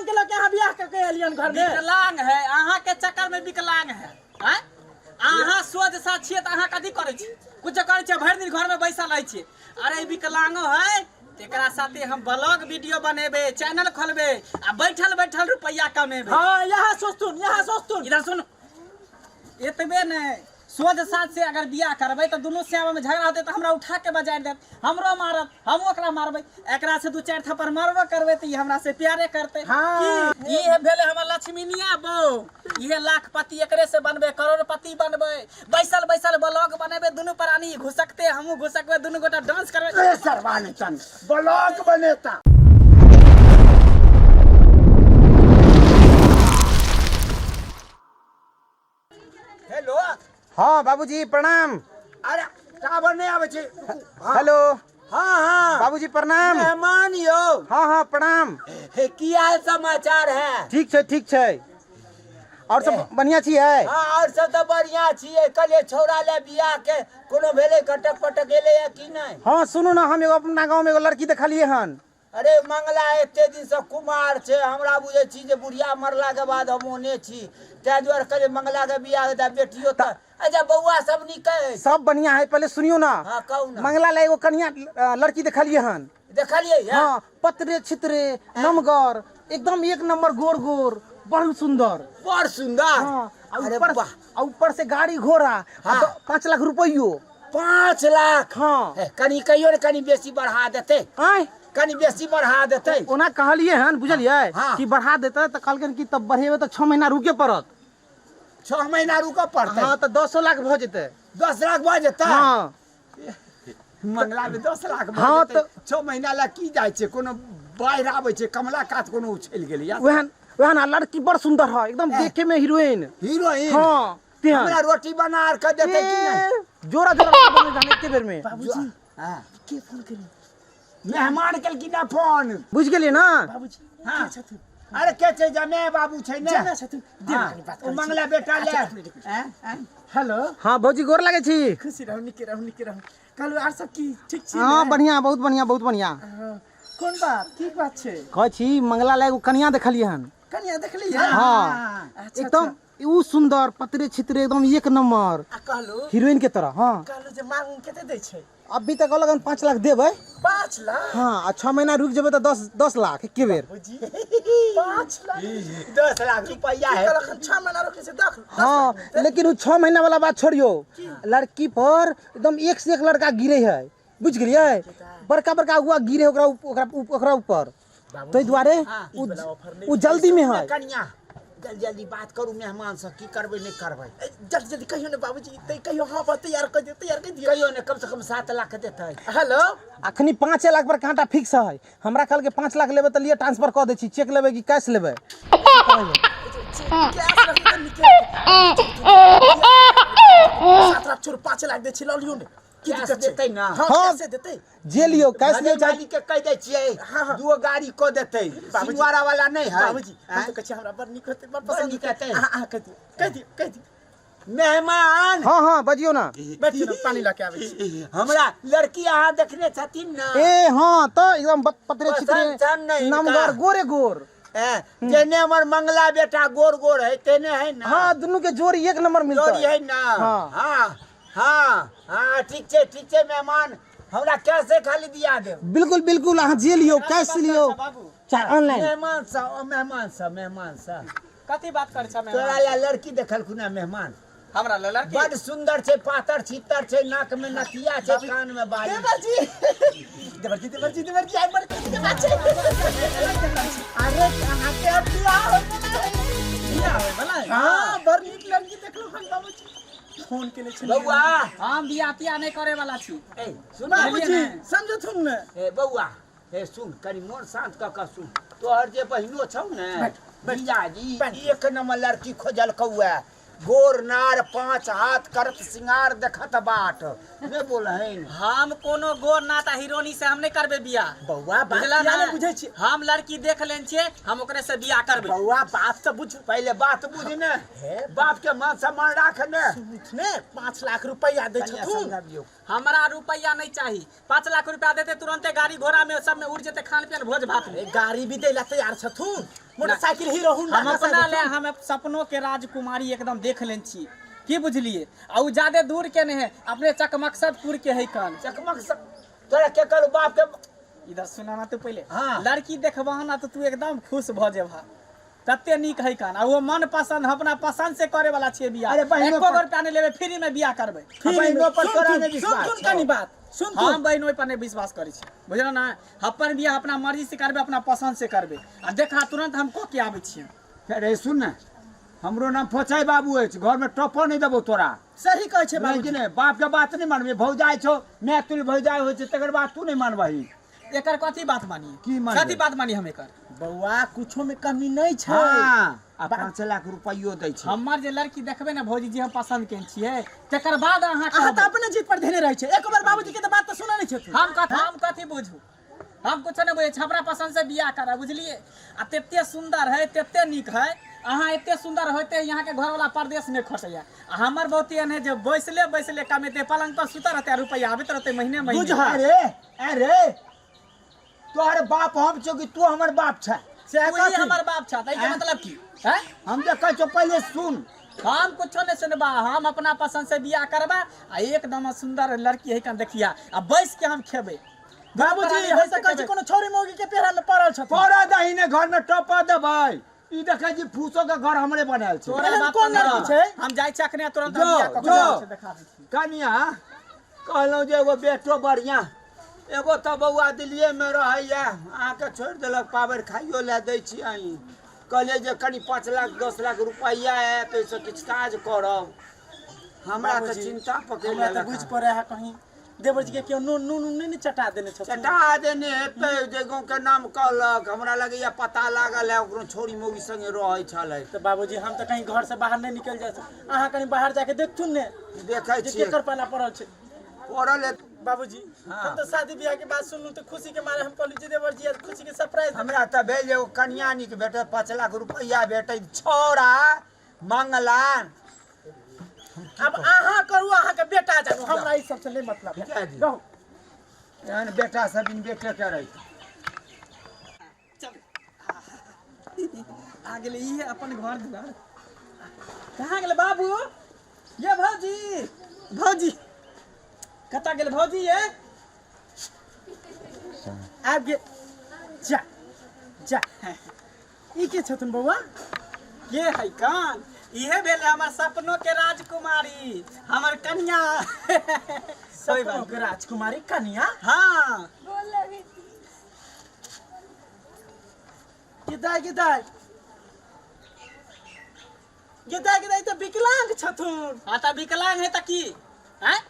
विकलांग के लोग यहाँ बियाह करके एलियन घर में विकलांग है अहाँ के चक्कर में विकलांग है अहाँ सोच सा छियै त अहाँ कथी करै छी कुछ करै छी भरि दिन घर में बैसल रहै छी अरे विकलांगो है एकरा साथे हम ब्लॉग वीडियो बनेबे चैनल खोलबे आ बैठल बैठल रुपया कमेबे। हां यहाँ सोचतुन इधर सुन एतबे ने सोच साथ से अगर बियाह करबै त दुनू श्यामा में झगड़ा होते त हमरा उठा के बजाय देत हमरो मारत हम ओकरा मारबै एकरा से दू चार थप्पड़ मारबो करबै त ई हमरा से प्यारे करते हाँ। की ई भेले हमर लक्ष्मीनिया बो इहे लाखपति एकरे से बनबे करोड़पति बनबे बैसल बैसल ब्लॉग बनेबे दुनू प्राणी घुसकते हमहू घुसकबे दुनू गोटा डांस करबे ए सरवाने चंद ब्लॉग बनेता। हेलो हाँ बाबूजी प्रणाम। अरे टावर नहीं आवे छे। हेलो हाँ हाँ बाबूजी प्रणाम। मेहमान यो हाँ हाँ प्रणाम। की हाल समाचार है? ठीक छै और सब बढ़िया छियै? हाँ और सब तो बढ़िया छियै। कल छोड़ा ले बियाह के कोनो भेले कटक पटक एले या कि नहीं? हाँ सुनू ना हम एगो अपना गांव में एगो लड़की देखलिए हन। अरे मंगला एते दिन से कुमार छे हमरा बुझे छी जे बुढ़िया मरला के बाद हम ओने छी ते द्वार कले मंगला के बियाह दा बेटियो त अच्छा बउआ सब निके सब बढ़िया है। पहले सुनियो ना हां कहू ना मंगला ले एगो कन्या लड़की देखलिए हन। देखलिए हाँ पतरे छितरे नमगर एकदम एक नंबर गोर गोर बड़ सुंदर। हाँ अरे ऊपर से गाड़ी घोड़ा 5 लाख रुपयो। 5 लाख हाँ कनी कहियो ने कनी बेसी बढ़ा देते आय कनी बेसी बढ़ा देते ओना कहलिए हन बुझलिए हाँ। कि बढ़ा देते त कहलकन कि तब बढ़ेबे त 6 महीना रुके पड़त। 6 महीना रुका पड़ते हाँ त 10 लाख भ जेते। 10 लाख भ जेते हाँ मंगला में 10 लाख भ हाँ, जेते 6 महीना ला की जाय छे कोनो बाहर आवे छे कमला कात कोनो उछल गेले या वहन लड़की बड़ सुंदर है एकदम देखे में हीरोइन। हाँ हमरा रोटी बना के देते कि नहीं? जोरा जोरा बने जाने के बेर में बाबूजी हां के फोन करी मेहमान कल की ना फोन बुझ गेलिए ना बाबूजी हां अरे के छे जमे बाबू छे ने जमे छथु देवानी बात कर मंगला बेटा ले हैं हेलो हाँ भौजी गोर लागे छी। खुशी रहू निके रहू कल आर सब की ठीक छी? हाँ बढ़िया बहुत बढ़िया। कौन बात की बात छे? कह छी मंगला ले एगो कन्या देखलिए हन। कन्या देखली हाँ अच्छा एकदम ऊ सुंदर पतरे छितरे एकदम एक नंबर आ कहलो हीरोइन के तरह। हाँ कहलो जे मांग केते दै छे? अभी तक लगन 5 लाख देबै। 5 लाख हाँ 6 महीना रुक जेबै त 10 लाख के बेर। 5 लाख 10 लाख रुपया है कल 6 महीना रुके से देख। हाँ लेकिन वो 6 महीना वाला बात छोड़ियो लड़की पर एकदम एक से एक लड़का गिरे है बुझ गेलिए बड़का हुआ गिरे ओकरा ऊपर तो द्वारे वो जल्दी में है। कन्या जल्दी बात करू मेहमान से की करबे नहीं करबे जल्दी कहियो ने बाबूजी तै कहियो हां तैयार कर दियो कहियो ने कम से कम 7 लाख देते। हेलो अखनी 5 लाख पर कांटा फिक्स है हमरा कल के 5 लाख लेबे त लिए ट्रांसफर कर दे छी चेक लेबे कि कैश लेबे? कैश रखते निकल 7 लाख छोड़ 5 लाख दे छी ल लियो ने की दिक्कत देते ना? हां कैसे देते जे लियो कैश ले जा मालिक के कह दे छिए दो गाड़ी को देते सिंगवारा वाला नहीं है बाबूजी हम तो कह हमरा बड़ निक होते बड़ पसंद करते हां कह दियो मेहमान। हाँ बजियो ना बैठियो ना पानी लाके आवे छी हमरा लड़की अहाँ देखने छथिन ना? ए हाँ तो एकदम पतरे छितरे नमगर गोरे गोर जेने हमर मंगला बेटा गोर गोर है तेने है ना? हाँ दोनों के जोड़ी एक नंबर मिलता जोड़ी है ना? हाँ ठीक छे मेहमान हमरा कैसे खाली दिया दे? बिल्कुल अहाँ जे लियो कैश लियो चाहे ऑनलाइन। मेहमान सा कथी बात कर छ मैं तोरा ला लड़की देखल खुना मेहमान हमरा लड़की बड़ सुंदर छे पातर छितर छे नाक में नथिया छे कान में बाली देवरजी आई मर के बात छे। अरे कहां के बियाह हो भला? हां बड़ नीक लड़की देखलो हन बाबूजी फोन के ले छे बउआ हम बियाह नहीं करे वाला छी। ए सुन बाबूजी समझो थुन ने ए बउआ ए सुन कनी मोर शांत का सुन तोहर जे बहिनो छौ ने बियाजी एक नंबर लड़की खोजल कौआ गोर नार 5 हाथ करत सिंगार देखत बाट ने बोलहिन हम कोनो गोर नाता हीरोनी से हम नहीं करबे बियाह बउआ बात ना बुझै छी हम लड़की देख लेन छिए हम ओकरे से बियाह करबे। बउआ बात तो बुझ पहले बात बुझ ने बाप के मान सम्मान राख ने 5 लाख रुपया दे छथुन हमरा रुपया नहीं चाहिए 5 लाख रुपया देते तुरंते गाड़ी घोड़ा में सब में उड़ जेते खान पियन भोज भात में गाड़ी भी दे ला तैयार छथुन मोटरसाइकिल हीरो होंडा हम अपना ले हम सपनों के राजकुमारी एकदम देख लेन छी की बुझलिए आ उ ज्यादा दूर के नहीं है अपने चकमकसदपुर के है कान चकमक तोरा के कर बाप के इधर सुना ना तू पहले हाँ। लड़की देखबा ना तो तू एकदम खुश भ जेबा तत्ते नीक है कान आ वो मन पसंद अपना पसंद से करे वाला छे बियाह अरे बहिनो एको रुपया नहीं लेबे फ्री में बियाह करबे बहिनो पर तोरा ने विश्वास सुन कनी बात सुन हम बहन ओइ पर नहीं विश्वास करै छी बुझल ना अपन बियाह अपना मर्जी से करबे अपना पसंद से करबे आ देखा तुरंत हम को के आबै छी अरे सुन ना हमरो नाम फोचाई बाबू है घर में टपो नहीं देबो तोरा सही कहै छै बाबू ने बाप के बात नहीं मानबे भौजाई छो मैं तुल भौजाई होय छै तकर बात तू नहीं मानबही एकर कथी बात मानी की मानबे? कथी बात मानी हम एकर बउआ कुछो में कमी नहीं छै हां आ 5 लाख रुपयो दै छै हमर जे लड़की देखबे ना भौजी जी हम पसंद केन छियै तकर बाद अहाँ अहाँ त अपने जीत पर धेने रहै छै एक बार बाबूजी के त बात त सुना नहीं छै हम कथी बुझू हम कुछ नहीं बुझे छबरा पसंद से बियाह करा बुझलिए आ तेते सुंदर है तेते नीक है अहाँ एते सुंदर होते यहाँ के घर वाला परदेश में खटैया हमर बहुत एहन है जो बैसले कमेते पलंग पर सुता रहते रुपया आबैत रहते महीने बुझ महीने अरे तोहर बाप हम छो कि तू हमर बाप छै से वही हमर बाप छा तै के मतलब की है हम जे कहै छो पहले सुन हम कुछ नहीं सुनबा हम अपना पसंद से बियाह करबा आ एकदम सुंदर लड़की है कन देखिया आ बैस के हम खेबे बाबूजी हम त कहै छी कोनो छोरी मौगी के पेरा में पड़ल छथि पड़ा दहीने घर में टपा देबै ई देखै जी फूसो के घर हमरे बनायल छै तोरा बाप कोन ना लड़की छै हम जाय छी अखने तुरंत जो, बियाह क जो। के देखा दै छी कनिया कहलहुँ जे एगो बेटो बढ़िया एगो तऽ बौआ दिल्लीए में रहैया अहाँके छोड़ि देलक पावर खाइयो लए दै छी अहीं कहलिए जे कनि 5 लाख 10 लाख रुपैया आयत ओहिसँ किछु काज करब हमरा तऽ चिंता पकड़ि हमरा त लेलक बुझ पड़े है कहीं देवर जी के क्यों नून नून नहीं चटा देने छथि चटा देने हेतै जे गाँव के नाम कहलक हमरा लगैया पता लागल है ओकरो छोरी मौगी संगे रहै छलै तो बाबूजी हम तो कहीं घर से बाहर नहीं निकल जाए अहाँ कहीं बाहर जाके देखथुन ने देखै जे छियै केकर पाला पड़ल छै पड़ल है बाबूजी हाँ। हम तो शादी ब्याह के बात सुनलू तो खुशी के मारे हम कहलू जे देवर जी आज खुशी के सरप्राइज हमरा तऽ भेल जे एगो कन्या नीक भेटत 5 लाख रुपैया भेटै छौड़ा मंगला अब अहाँ करू अहाँ के बेटा जानू हमरा ई सब से नहीं मतलब क्या है जी? कहू एहन बेटा सब इन बेटे के रही आ गेले ई है अपन घर दुआर कहाँ गेले बाबू ये भौजी कता गेले भौजी ये आब गे जा जा ई के छथुन बौआ ये है कान इहे भेले हमर सपनों के राजकुमारी हमर कन्या सपनों के राजकुमारी कन्या हाँ गिदाई तो विकलांग छथुन हाँ तो विकलांग है त की हैं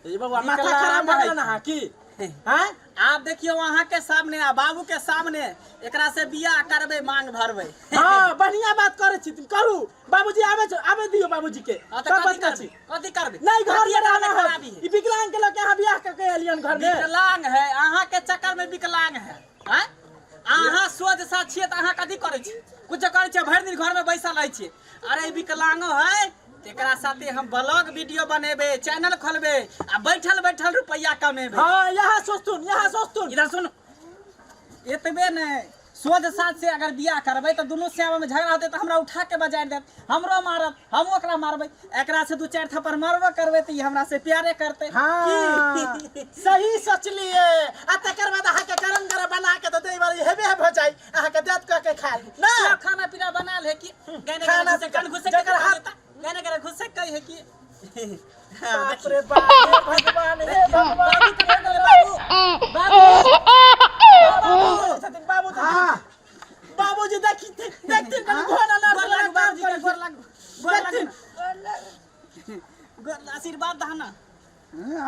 ए बौआ माथा विकलांग खराब है। भगल ना की हैं आप देखियो वहाँ के सामने आ बाबू के सामने एकरा से बियाह करबे मांग भरबे हां बढ़िया बात करे छी तुम करू बाबूजी आवे दियो बाबूजी के हाँ तो सब कथी बच्चा छी करबे नहीं घर में रहना है खराबी है ई विकलांग के लोग यहाँ बियाह करके एलियन घर में विकलांग है अहाँ के चक्कर में विकलांग है हैं अहाँ सोच साथ छियै त अहाँ कथी करै छी कुछ करै छियै भरि दिन घर में बैसल रहै छियै अरे ई विकलांगो है एकरा साथे हम ब्लॉग वीडियो बनेबे चैनल खोलबे आ बैठल रुपया कमेबे हां यहाँ सोचतुन इधर सुन एतबे ने सोच साथ से अगर बियाह करबै तो दोनों से में झगड़ा होते तो हमरा उठा के बजाय देत हमरो मारत हम ओकरा मारबै एकरा से 2-4 थप्पड़ मारबो करबै त ई हमरा से प्यारे करते हाँ सही सोचलिए आ तकर बाद अहाँ के गरम गरम बना के तो देई बारी हेबे हो जाई अहाँ के दांत क के खाई ना सब खाना पीना बना ले कि गने खाना से कन घुसे जकर हाथ गने करे घुसे कही है कि बाप रे बाप हे भगवान हे भगवान बाबू हाँ बाबूजी देखते कहीं घोड़ा ना बाबूजी के गोर लाग देखथिन आशीर्वाद दहना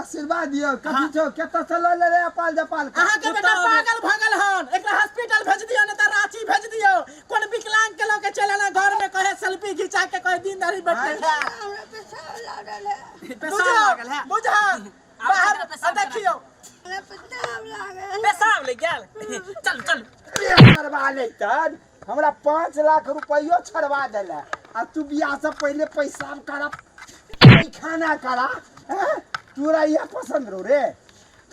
आशीर्वाद दियो कथी छौ केतऽ से लऽ ले रे अपाल जपाल अहाँ के बेटा पागल भगल हन एकरा हॉस्पिटल भेज दियो न त रांची भेज दियो कोन विकलांग के लोग के चले ना घर में कहे सेल्फी खिंचा के कहे दिन धरी बैठे पेशाब लागल है बुझा बाहर देखियो पेशाब ले गेल चल छड़वा लेतन हमरा 5 लाख रुपयो छड़वा देले आ तू बियाह से पहले पैसा करा खाना करा तोरा ये पसंद रो रे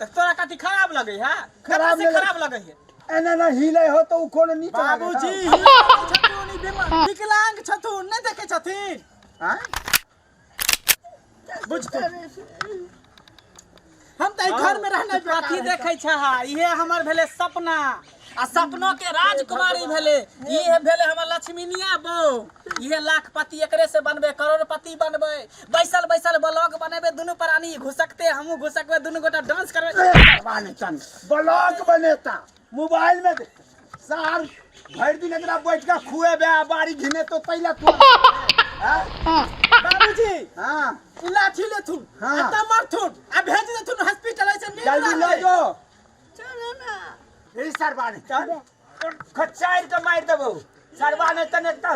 त तोरा कथी खराब लगे है खराब से लगे। खराब लगे है एना ना हिले हो तो उ कोनो नीचे बाबूजी विकलांग छथुन नहीं देखे छथिन हां बुझतु हम त घर में रहना कथी देखे छहा इहे हमर भेले सपना आ सपनों के राजकुमारी भेले इहे भेले हमर लक्ष्मीनिया बहू इहे लाखपति एकरे से बनबे करोड़पति बनबे बैसल बैसल ब्लॉग बनेबे दुनु प्राणी घुसकते हमहु घुसकबे दुनु गोटा डांस करबे माने चन ब्लॉग बनेता मोबाइल में सार भर दिन एकरा बैठ के खुएबे बाड़ी घिने तो तैला तू बाबूजी हां लाठी ले थुन हाँ। त मरथुन आ भेज दे थुन हॉस्पिटल ऐसे नहीं जल्दी ले जो चलो ना ए सरबाने चल खच्चार के मार देबो सरबाने तने त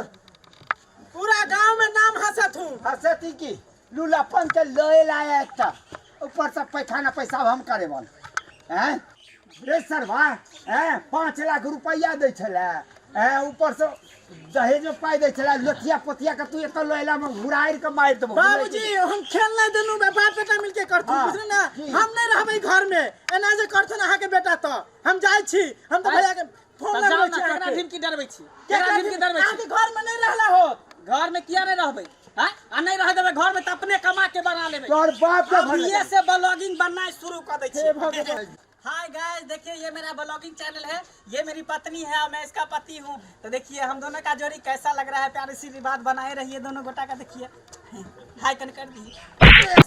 पूरा गांव में नाम हंसत हूं हसती की लूलापन के लए लाया एकटा ऊपर से पैखाना पैसा हम करे बोल हैं रे सरवा हैं 5 लाख रुपया दे छले हैं ऊपर से दहेज में पाई दे छले लठिया पतिया के तू एक लैला में घुराइर के मार देबो बाबूजी हम खेल नहीं देनु बाप बेटा मिलके करथु हाँ, बुझले ना जी। हम नहीं रहबै घर में एना जे करथुन अहाँ के बेटा तो हम जाय छी हम तो भैया के फोन लगबै छी केकरा ढिमकी डरबै छी केकरा ढिमकी डरबै छी अहाँ के घर में नहीं रहला हो घर में किया नहीं रहबै हां आ नहीं रह देबै घर में त अपने कमा के बना लेबै तोर बाप के अब ये से ब्लॉगिंग बनना शुरू कर दै छी हाय गाइस देखिए ये मेरा ब्लॉगिंग चैनल है ये मेरी पत्नी है और मैं इसका पति हूँ तो देखिए हम दोनों का जोड़ी कैसा लग रहा है प्यारी सी बात बनाए रहिए दोनों गोटा का देखिए हाय कन कर दी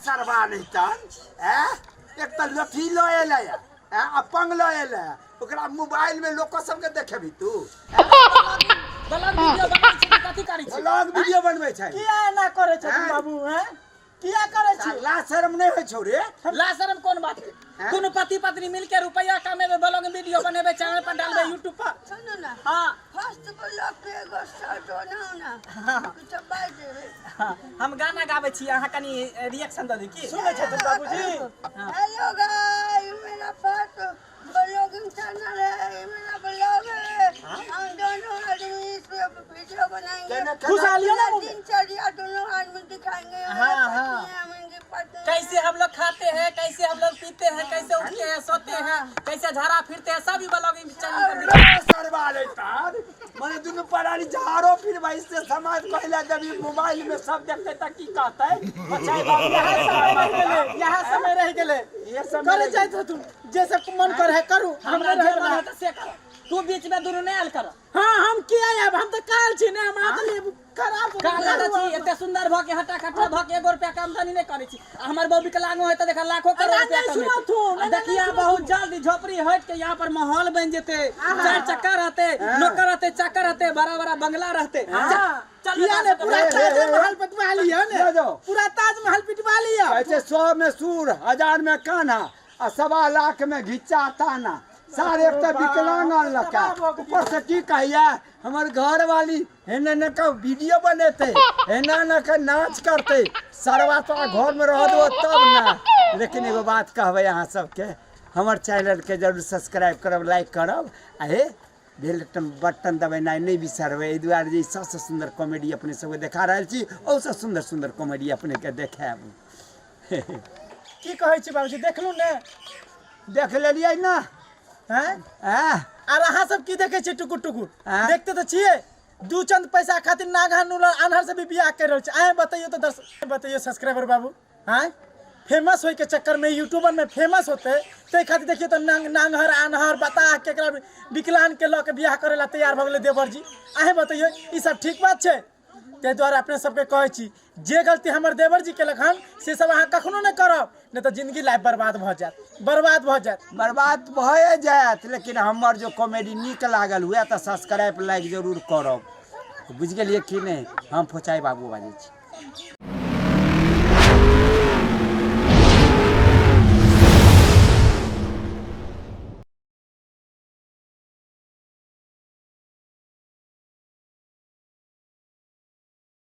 सरवा नहीं तन हैं एक त लठी लए लाया हैं अपंग लए लाया ओकरा मोबाइल में लोग सब के देखेबी तू ब्लॉग वीडियो बनाई छी कथि करै छी ब्लॉग वीडियो बनबै छै किया ना करे छ बाबू हैं किया करे छी ला शर्म नहीं होय छौ रे ला शर्म कोन बात है दोनों पति पत्नी मिलके रुपया कमेबे ब्लॉग वीडियो बनेबे चैनल पर डालबे YouTube पर सुनो ना हां फर्स्ट ब्लॉग पे एगो शर्ट बनाओ ना कुछ बाज देबे हम गाना गाबै छी अहाँ कनी रिएक्शन द दी की सुनै छै त बाबूजी हेलो गाइस मेरा फर्स्ट ब्लॉगिंग चैनल है ये मेरा ब्लॉग है हम दोनों आदमी इस पे वीडियो बनाएंगे खुशहालियों ना दिनचर्या दोनों आदमी दिखाएंगे कैसे हम लोग खाते हैं कैसे हम लोग पीते हैं कैसे उठते हैं सोते हैं कैसे झाड़ा फिरते हैं सभी ब्लॉगिंग चैनल पर दिखाएंगे सरवा ले तार माने दुनु परानी झारो फिर भाई से समाज कहला जब मोबाइल में सब देखते त की कहतै बचाई बाबू यहाँ समय रह गेले ये सब करे जाइत तुम जैसे मन कर है करू हमरा जे मन है त से कर तू बीच में दोनों नहीं आल कर हां हम किया अब हम तो काल छी ने हम आदमी खराब काल छी एते सुंदर भ के हटा खटा भ के 1 रुपया के आमदनी नहीं करे छी हमर बहु विकलांग है त देखा लाखों करोड़ रुपया कमाई देखिए बहुत जल्दी झोपड़ी हट के यहाँ पर माहौल बन जेते 4 चक्का रहते नौकर रहते चाकर रहते बड़ा बड़ा बंगला रहते चल पूरा ताजमहल पिटवा लिया ने पूरा ताजमहल पिटवा लिया ऐसे 100 में सूर 1000 में कान्हा और 1.25 लाख में घिच्चा ताना सारे तो विकलांग लका ऊपर से की कहिया हमर घर वाली हेने न का वीडियो बनेते हेना न का नाच करते सरवा तो घर में रह दो तब ना लेकिन एगो बात कहबे यहाँ सबके हमर चैनल के जरूर सब्सक्राइब करब लाइक करब आहे बेल बटन दबेनाइ नहीं बिसरबे एहि दुआरे जे सबसे सुंदर कॉमेडी अपने सबके देखा रहल छी और सब सुंदर सुंदर कॉमेडी अपने के देखाब की कहै छी बाबूजी देखलू ने देख लेलिए ना हैं हां और अहाँ सब की देखे छी टुकुर टुकुर हाँ? देखते तो छिए दू चंद पैसा खातिर नागहर नुला अनहर से भी बियाह कर रहल छी आए बताइयो तो दर्शक बताइयो सब्सक्राइबर बाबू हैं फेमस होय के चक्कर में यूट्यूबर में फेमस होते ते खातिर देखिए तो नांगहर अनहर बता केकरा विकलांग के ल के बियाह करे ला तैयार भ गेले देवर जी आए बताइयो ई सब ठीक बात छे ते द्वारा अपने सबके कहै छी जे गलती हमर देवर जी केलक हन से सब अहाँ कखनो नहीं करब नहीं तो जिंदगी लाइफ बर्बाद भ जात बर्बाद भए जात लेकिन हमर जो कॉमेडी निक लागल हुए तो सब्सक्राइब लाइक जरूर करब बुझ गेलिए कि नहीं हम फोचाई बाबू बाजै छी।